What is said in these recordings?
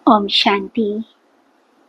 ओम शांति।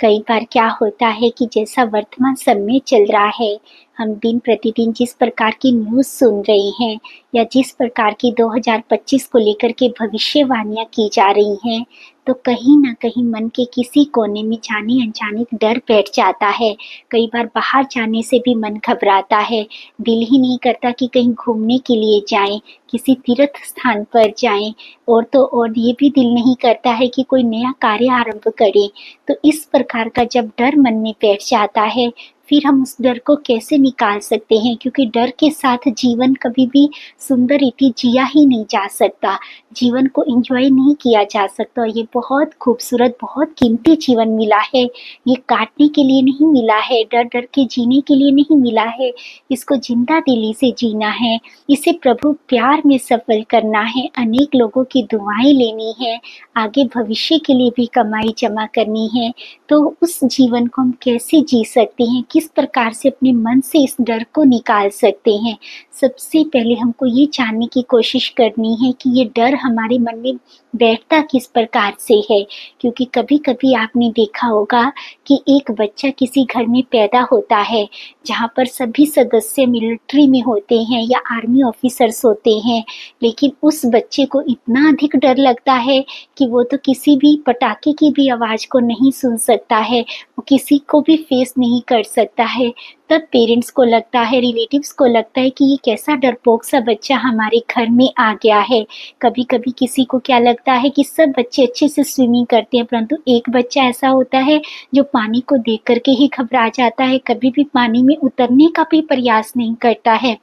कई बार क्या होता है कि जैसा वर्तमान समय चल रहा है, हम दिन प्रतिदिन जिस प्रकार की न्यूज़ सुन रहे हैं या जिस प्रकार की 2025 को लेकर के भविष्यवाणियां की जा रही हैं, तो कहीं ना कहीं मन के किसी कोने में जाने अनजाने डर बैठ जाता है। कई बार बाहर जाने से भी मन घबराता है, दिल ही नहीं करता कि कहीं घूमने के लिए जाएं, किसी तीर्थ स्थान पर जाएं, और तो और ये भी दिल नहीं करता है कि कोई नया कार्य आरंभ करें। तो इस प्रकार का जब डर मन में बैठ जाता है, फिर हम उस डर को कैसे निकाल सकते हैं, क्योंकि डर के साथ जीवन कभी भी सुंदर रीति जिया ही नहीं जा सकता, जीवन को एंजॉय नहीं किया जा सकता। ये बहुत खूबसूरत, बहुत कीमती जीवन मिला है, ये काटने के लिए नहीं मिला है, डर डर के जीने के लिए नहीं मिला है, इसको जिंदा दिली से जीना है, इसे प्रभु प्यार में सफल करना है, अनेक लोगों की दुआएं लेनी है, आगे भविष्य के लिए भी कमाई जमा करनी है। तो उस जीवन को हम कैसे जी सकते हैं, किस प्रकार से अपने मन से इस डर को निकाल सकते हैं। सबसे पहले हमको ये जानने की कोशिश करनी है कि ये डर हमारे मन में बैठता किस प्रकार से है। क्योंकि कभी कभी आपने देखा होगा कि एक बच्चा किसी घर में पैदा होता है जहाँ पर सभी सदस्य मिलिट्री में होते हैं या आर्मी ऑफिसर्स होते हैं, लेकिन उस बच्चे को इतना अधिक डर लगता है कि वो तो किसी भी पटाखे की भी आवाज को नहीं सुन सकता है, वो किसी को भी फेस नहीं कर सकता है। तब पेरेंट्स को लगता है, रिलेटिव्स को लगता है कि ये कैसा डरपोक सा बच्चा हमारे घर में आ गया है। कभी कभी किसी को क्या लगता है कि सब बच्चे अच्छे से स्विमिंग करते हैं, परंतु एक बच्चा ऐसा होता है जो पानी को देख करके ही घबरा जाता है, कभी भी पानी में उतरने का भी प्रयास नहीं करता है।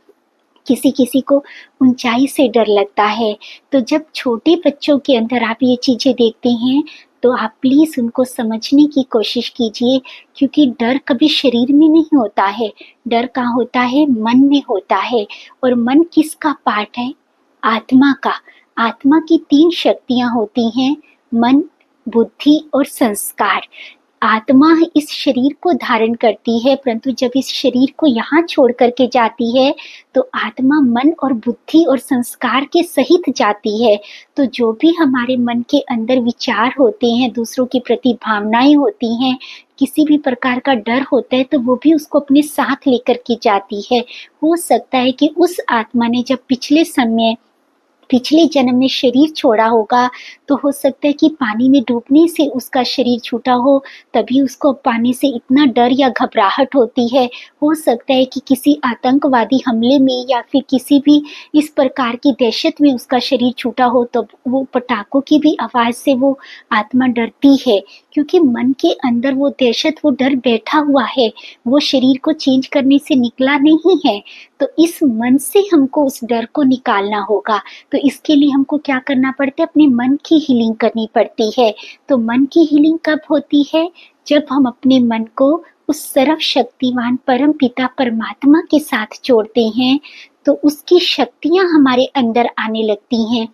किसी किसी को ऊंचाई से डर लगता है। तो जब छोटे बच्चों के अंदर आप ये चीजें देखते हैं, तो आप प्लीज उनको समझने की कोशिश कीजिए, क्योंकि डर कभी शरीर में नहीं होता है, डर कहाँ होता है, मन में होता है। और मन किसका पार्ट है? आत्मा का। आत्मा की 3 शक्तियां होती हैं, मन, बुद्धि और संस्कार। आत्मा इस शरीर को धारण करती है, परंतु जब इस शरीर को यहाँ छोड़ करके जाती है, तो आत्मा मन और बुद्धि और संस्कार के सहित जाती है। तो जो भी हमारे मन के अंदर विचार होते हैं, दूसरों के प्रति भावनाएं होती हैं, किसी भी प्रकार का डर होता है, तो वो भी उसको अपने साथ लेकर के जाती है। हो सकता है कि उस आत्मा ने जब पिछले जन्म में शरीर छोड़ा होगा, तो हो सकता है कि पानी में डूबने से उसका शरीर छूटा हो, तभी उसको पानी से इतना डर या घबराहट होती है। हो सकता है कि किसी आतंकवादी हमले में या फिर किसी भी इस प्रकार की दहशत में उसका शरीर छूटा हो, तो वो पटाखों की भी आवाज से वो आत्मा डरती है, क्योंकि मन के अंदर वो दहशत, वो डर बैठा हुआ है, वो शरीर को चेंज करने से निकला नहीं है। तो इस मन से हमको उस डर को निकालना होगा। तो इसके लिए हमको क्या करना पड़ता है? अपने मन की हीलिंग करनी पड़ती है। तो मन की हीलिंग कब होती है? जब हम अपने मन को उस सर्वशक्तिवान परम पिता परमात्मा के साथ जोड़ते हैं, तो उसकी शक्तियां हमारे अंदर आने लगती हैं।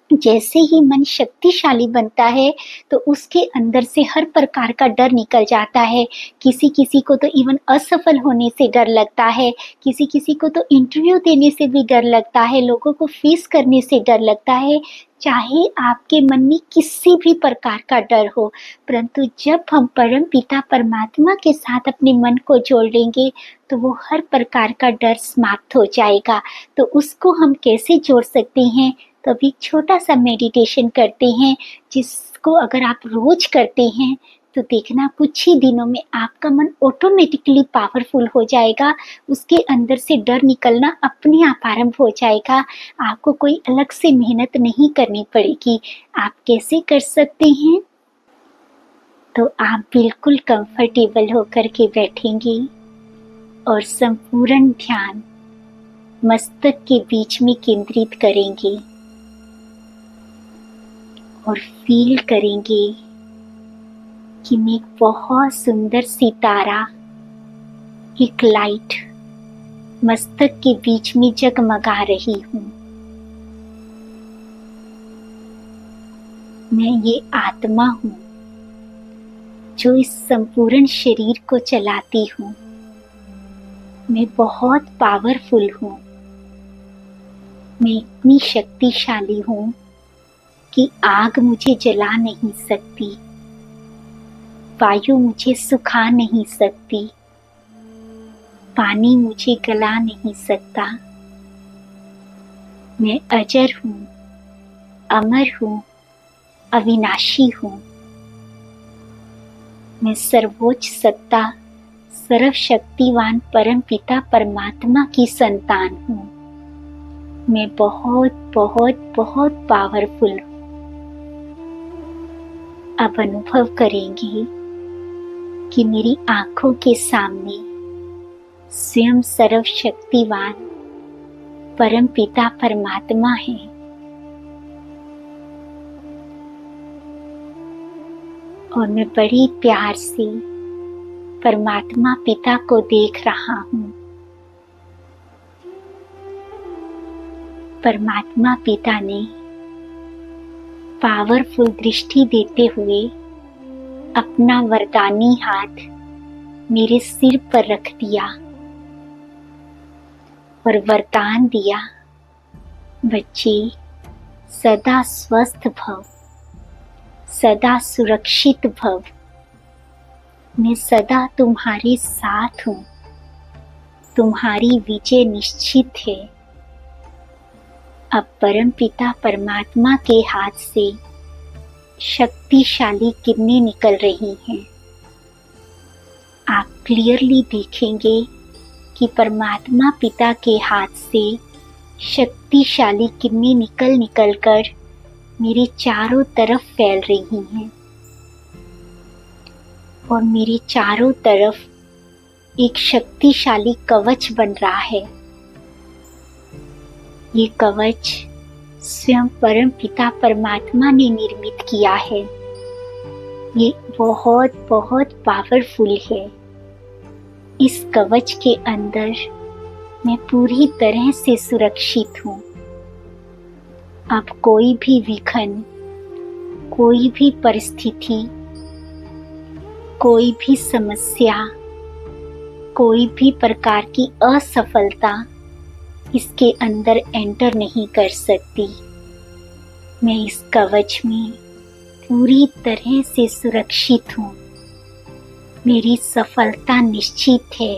जैसे ही मन शक्तिशाली बनता है, तो उसके अंदर से हर प्रकार का डर निकल जाता है। किसी किसी को तो इवन असफल होने से डर लगता है, किसी किसी को तो इंटरव्यू देने से भी डर लगता है, लोगों को फेस करने से डर लगता है। चाहे आपके मन में किसी भी प्रकार का डर हो, परंतु जब हम परम पिता परमात्मा के साथ अपने मन को जोड़ लेंगे, तो वो हर प्रकार का डर समाप्त हो जाएगा। तो उसको हम कैसे जोड़ सकते हैं? तो अभी छोटा सा मेडिटेशन करते हैं, जिसको अगर आप रोज करते हैं, तो देखना कुछ ही दिनों में आपका मन ऑटोमेटिकली पावरफुल हो जाएगा, उसके अंदर से डर निकलना अपने आप आरंभ हो जाएगा। आपको कोई अलग से मेहनत नहीं करनी पड़ेगी। आप कैसे कर सकते हैं? तो आप बिल्कुल कंफर्टेबल होकर के बैठेंगे और संपूर्ण ध्यान मस्तक के बीच में केंद्रित करेंगे और फील करेंगे कि मैं एक बहुत सुंदर सितारा, एक लाइट मस्तक के बीच में जगमगा रही हूँ। मैं ये आत्मा हूँ जो इस संपूर्ण शरीर को चलाती हूँ। मैं बहुत पावरफुल हूँ। मैं इतनी शक्तिशाली हूँ कि आग मुझे जला नहीं सकती। वायु मुझे सुखा नहीं सकती, पानी मुझे गला नहीं सकता। मैं अजर हूँ, अमर हूँ, अविनाशी हूँ। मैं सर्वोच्च सत्ता, सर्वशक्तिवान परम पिता परमात्मा की संतान हूँ। मैं बहुत बहुत बहुत पावरफुल हूँ। अब अनुभव करेंगे कि मेरी आंखों के सामने स्वयं सर्वशक्तिवान परम पिता परमात्मा है। और मैं बड़ी प्यार से परमात्मा पिता को देख रहा हूँ। परमात्मा पिता ने पावरफुल दृष्टि देते हुए अपना वरदानी हाथ मेरे सिर पर रख दिया और वरदान दिया, बच्चे सदा स्वस्थ भव, सदा सुरक्षित भव। मैं सदा तुम्हारे साथ हूँ, तुम्हारी विजय निश्चित है। अब परम पिता परमात्मा के हाथ से शक्तिशाली किरणें निकल रही हैं। आप क्लियरली देखेंगे कि परमात्मा पिता के हाथ से शक्तिशाली किरणें निकल कर मेरे चारों तरफ फैल रही हैं और मेरे चारों तरफ एक शक्तिशाली कवच बन रहा है। ये कवच स्वयं परम पिता परमात्मा ने निर्मित किया है। ये बहुत बहुत पावरफुल है। इस कवच के अंदर मैं पूरी तरह से सुरक्षित हूँ। अब कोई भी विघ्न, कोई भी परिस्थिति, कोई भी समस्या, कोई भी प्रकार की असफलता इसके अंदर एंटर नहीं कर सकती। मैं इस कवच में पूरी तरह से सुरक्षित हूँ। मेरी सफलता निश्चित है।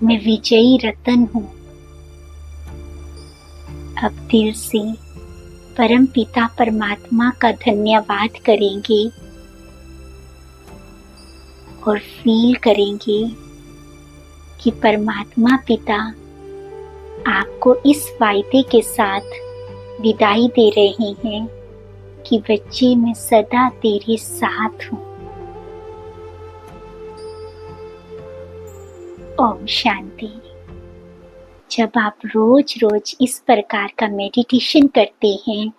मैं विजयी रतन हूँ। अब दिल से परम पिता परमात्मा का धन्यवाद करेंगे और फील करेंगे कि परमात्मा पिता आपको इस वायदे के साथ विदाई दे रहे हैं कि बच्चे मैं सदा तेरे साथ हूँ। ओम शांति। जब आप रोज रोज इस प्रकार का मेडिटेशन करते हैं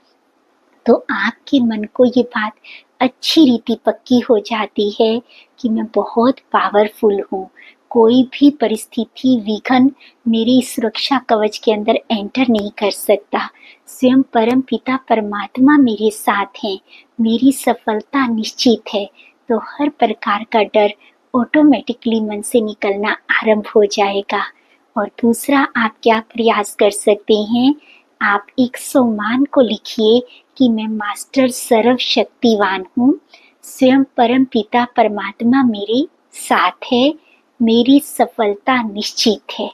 तो आपके मन को ये बात अच्छी रीति पक्की हो जाती है कि मैं बहुत पावरफुल हूँ। कोई भी परिस्थिति विघ्न मेरी सुरक्षा कवच के अंदर एंटर नहीं कर सकता। स्वयं परम पिता परमात्मा मेरे साथ हैं। मेरी सफलता निश्चित है। तो हर प्रकार का डर ऑटोमेटिकली मन से निकलना आरंभ हो जाएगा। और दूसरा आप क्या प्रयास कर सकते हैं, आप 100 मान को लिखिए कि मैं मास्टर सर्वशक्तिवान हूँ। स्वयं परम पिता परमात्मा मेरे साथ है। मेरी सफलता निश्चित है।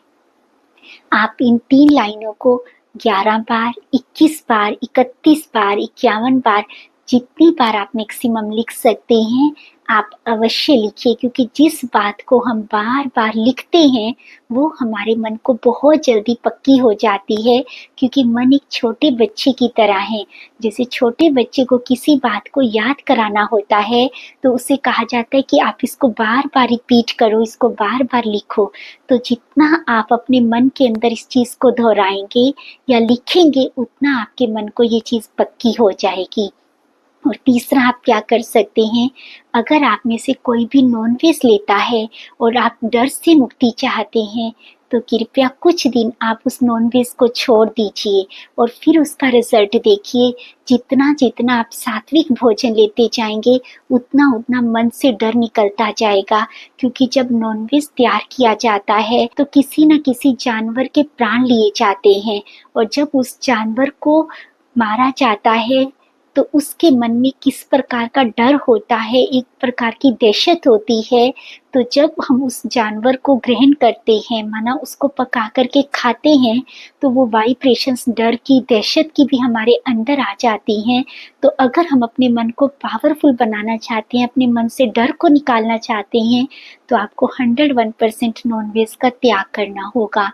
आप इन 3 लाइनों को 11 बार, 21 बार, 31 बार, 51 बार, जितनी बार आप मैक्सिमम लिख सकते हैं आप अवश्य लिखिए, क्योंकि जिस बात को हम बार बार लिखते हैं वो हमारे मन को बहुत जल्दी पक्की हो जाती है। क्योंकि मन एक छोटे बच्चे की तरह है। जैसे छोटे बच्चे को किसी बात को याद कराना होता है तो उसे कहा जाता है कि आप इसको बार बार रिपीट करो, इसको बार बार लिखो। तो जितना आप अपने मन के अंदर इस चीज़ को दोहराएंगे या लिखेंगे उतना आपके मन को ये चीज़ पक्की हो जाएगी। और तीसरा आप क्या कर सकते हैं, अगर आप में से कोई भी नॉनवेज लेता है और आप डर से मुक्ति चाहते हैं तो कृपया कुछ दिन आप उस नॉनवेज को छोड़ दीजिए और फिर उसका रिजल्ट देखिए। जितना जितना आप सात्विक भोजन लेते जाएंगे उतना उतना मन से डर निकलता जाएगा। क्योंकि जब नॉनवेज तैयार किया जाता है तो किसी न किसी जानवर के प्राण लिए जाते हैं और जब उस जानवर को मारा जाता है तो उसके मन में किस प्रकार का डर होता है, एक प्रकार की दहशत होती है। तो जब हम उस जानवर को ग्रहण करते हैं, माना उसको पका करके खाते हैं, तो वो वाइब्रेशंस डर की, दहशत की भी हमारे अंदर आ जाती हैं। तो अगर हम अपने मन को पावरफुल बनाना चाहते हैं, अपने मन से डर को निकालना चाहते हैं, तो आपको 101% नॉनवेज का त्याग करना होगा।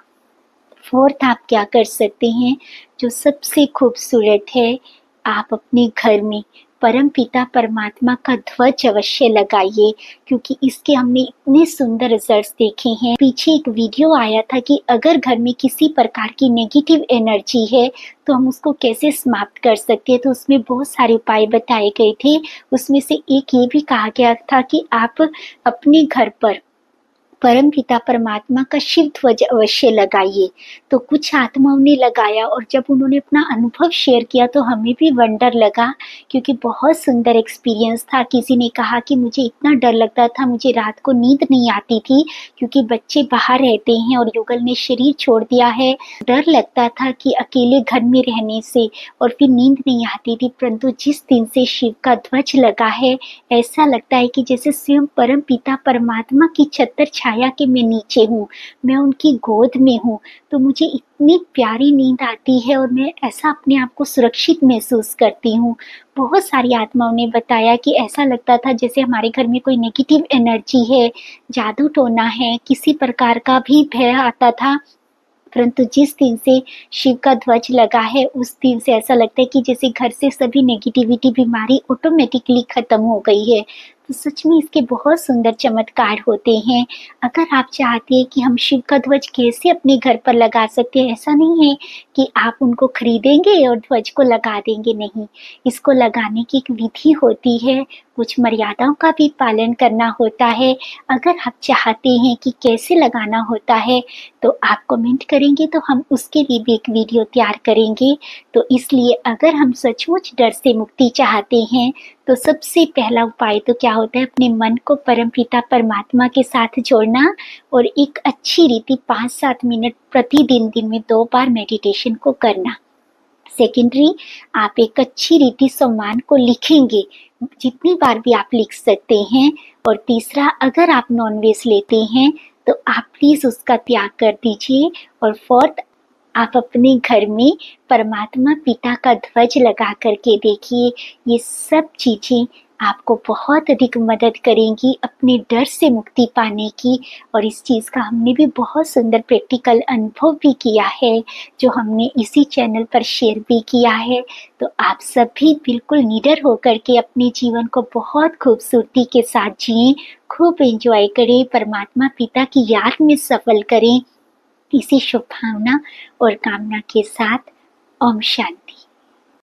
फोर्थ आप क्या कर सकते हैं, जो सबसे खूबसूरत है, आप अपने घर में परम पिता परमात्मा का ध्वज अवश्य लगाइए, क्योंकि इसके हमने इतने सुंदर रिजल्ट्स देखे हैं। पीछे एक वीडियो आया था कि अगर घर में किसी प्रकार की नेगेटिव एनर्जी है तो हम उसको कैसे समाप्त कर सकते हैं, तो उसमें बहुत सारे उपाय बताए गए थे। उसमें से एक ये भी कहा गया था कि आप अपने घर पर परम पिता परमात्मा का शिव ध्वज अवश्य लगाइए। तो कुछ आत्माओं ने लगाया और जब उन्होंने अपना अनुभव शेयर किया तो हमें भी वंडर लगा, क्योंकि बहुत सुंदर एक्सपीरियंस था। किसी ने कहा कि मुझे इतना डर लगता था, मुझे रात को नींद नहीं आती थी, क्योंकि बच्चे बाहर रहते हैं और युगल ने शरीर छोड़ दिया है। डर लगता था कि अकेले घर में रहने से, और फिर नींद नहीं आती थी। परंतु जिस दिन से शिव का ध्वज लगा है, ऐसा लगता है कि जैसे स्वयं परम पिता परमात्मा की छत्र छाया के मैं नीचे हूँ, मैं उनकी गोद में हूँ। तो मुझे इतनी प्यारी नींद आती है और मैं ऐसा अपने आप को सुरक्षित महसूस करती हूँ। बहुत सारी आत्माओं ने बताया कि ऐसा लगता था जैसे हमारे घर में कोई नेगेटिव एनर्जी है, जादू टोना है, किसी प्रकार का भी भय आता था। परंतु जिस दिन से शिव का ध्वज लगा है, उस दिन से ऐसा लगता है कि जैसे घर से सभी नेगेटिविटी, बीमारी ऑटोमेटिकली खत्म हो गई है। तो सच में इसके बहुत सुंदर चमत्कार होते हैं। अगर आप चाहते हैं कि हम शिव का ध्वज कैसे अपने घर पर लगा सकते हैं, ऐसा नहीं है कि आप उनको खरीदेंगे और ध्वज को लगा देंगे, नहीं। इसको लगाने की एक विधि होती है, कुछ मर्यादाओं का भी पालन करना होता है। अगर आप चाहते हैं कि कैसे लगाना होता है, तो आप कमेंट करेंगे तो हम उसके लिए भी एक वीडियो तैयार करेंगे। तो इसलिए अगर हम सचमुच डर से मुक्ति चाहते हैं, तो सबसे पहला उपाय तो क्या होता है, अपने मन को परमपिता परमात्मा के साथ जोड़ना और एक अच्छी रीति 5-7 मिनट प्रतिदिन, दिन में 2 बार मेडिटेशन को करना। सेकेंडरी, आप एक अच्छी रीति सम्मान को लिखेंगे, जितनी बार भी आप लिख सकते हैं। और तीसरा, अगर आप नॉनवेज लेते हैं तो आप प्लीज उसका त्याग कर दीजिए। और फोर्थ, आप अपने घर में परमात्मा पिता का ध्वज लगा करके देखिए। ये सब चीजें आपको बहुत अधिक मदद करेंगी अपने डर से मुक्ति पाने की। और इस चीज का हमने भी बहुत सुंदर प्रैक्टिकल अनुभव भी किया है, जो हमने इसी चैनल पर शेयर भी किया है। तो आप सब भी बिल्कुल निडर होकर के अपने जीवन को बहुत खूबसूरती के साथ जिएं, खूब एंजॉय करें, परमात्मा पिता की याद में सफल करें। इसी शुभ भावना और कामना के साथ, ओम शांति।